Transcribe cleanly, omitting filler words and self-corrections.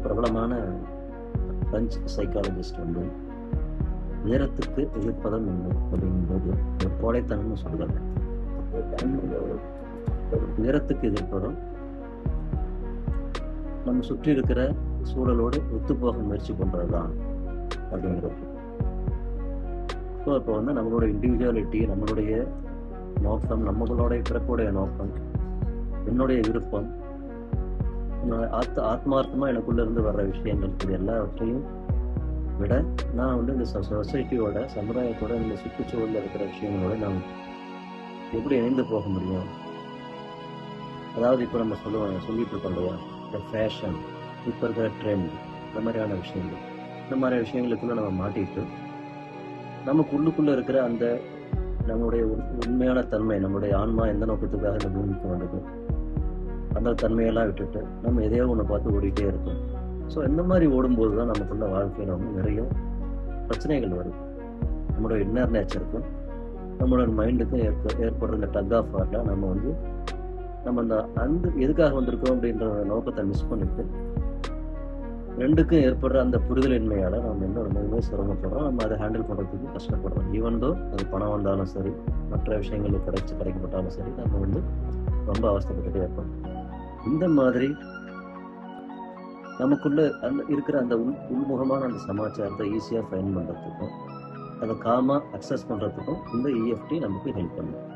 பிரபலமான French psychologist வந்து நேரத்துக்கு எதிர்ப்பதம் இல்லை அப்படிங்கும்போது ஒரு கோடைத்தனம்னு சொல்கிறாங்க. நேரத்துக்கு எதிர்ப்பதும் நம்ம சுற்றி இருக்கிற சூழலோடு ஒத்துப்போக முயற்சி பண்ணுறதுதான் அப்படிங்கிறது. ஸோ இப்போ வந்து நம்மளோட இண்டிவிஜுவாலிட்டி, நம்மளுடைய நோக்கம், நம்மளுடைய பிறப்புடைய நோக்கம், என்னுடைய விருப்பம், ஆத்மார்த்தமாக எனக்குள்ள இருந்து வர்ற விஷயங்கள், இது எல்லாவற்றையும் விட நான் வந்து இந்த சொசைட்டியோட, சமுதாயத்தோட, இந்த சுற்றுச்சூழலில் இருக்கிற விஷயங்களோட நான் எப்படி இணைந்து போக முடியும். அதாவது இப்போ நம்ம சொல்லிட்டு இருக்கோம் இல்லையா, இந்த ஃபேஷன், இப்போ இருக்கிற ட்ரெண்ட், இந்த மாதிரியான விஷயங்கள், இந்த மாதிரி விஷயங்களுக்குள்ள நம்ம மாட்டிட்டு நமக்கு உள்ளுக்குள்ள இருக்கிற அந்த நம்மளுடைய உண்மையான தன்மை, நம்மளுடைய ஆன்மா எந்த நோக்கத்துக்காக இந்த பூமிக்கு வந்தது, அந்த தன்மையெல்லாம் விட்டுட்டு நம்ம எதையோ ஒன்று பார்த்து ஓடிட்டே இருக்கோம். ஸோ இந்த மாதிரி ஓடும்போது தான் நமக்குள்ள வாழ்க்கையில் வந்து நிறைய பிரச்சனைகள் வருது. நம்மளோட இன்னர் நேச்சருக்கும் நம்மளோட மைண்டுக்கும் ஏற்படுற இந்த டக் ஆஃப் வாரில் நம்ம வந்து அந்த எதுக்காக வந்திருக்கோம் அப்படின்ற நோக்கத்தை மிஸ் பண்ணிட்டு ரெண்டுக்கும் ஏற்படுற அந்த புரிதலின்மையால் நம்ம என்ன ரொம்பவே சிரமப்படுறோம். நம்ம அதை ஹேண்டில் பண்ணுறதுக்கு கஷ்டப்படுறோம். ஈவன் தோ அது பணம் வந்தாலும் சரி, மற்ற விஷயங்கள் கிடைக்கப்பட்டாலும் சரி, நம்ம வந்து ரொம்ப அவஸ்தைப்பட்டுட்டே இருப்போம். இந்த மாதிரி நமக்குள்ள இருக்கிற அந்த உள்முகமான அந்த சமாச்சாரத்தை ஈஸியாக ஃபைன் பண்ணுறதுக்கும், அதை காமாக அக்சஸ் பண்ணுறதுக்கும் இந்த EFT நமக்கு ஹெல்ப் பண்ணும்.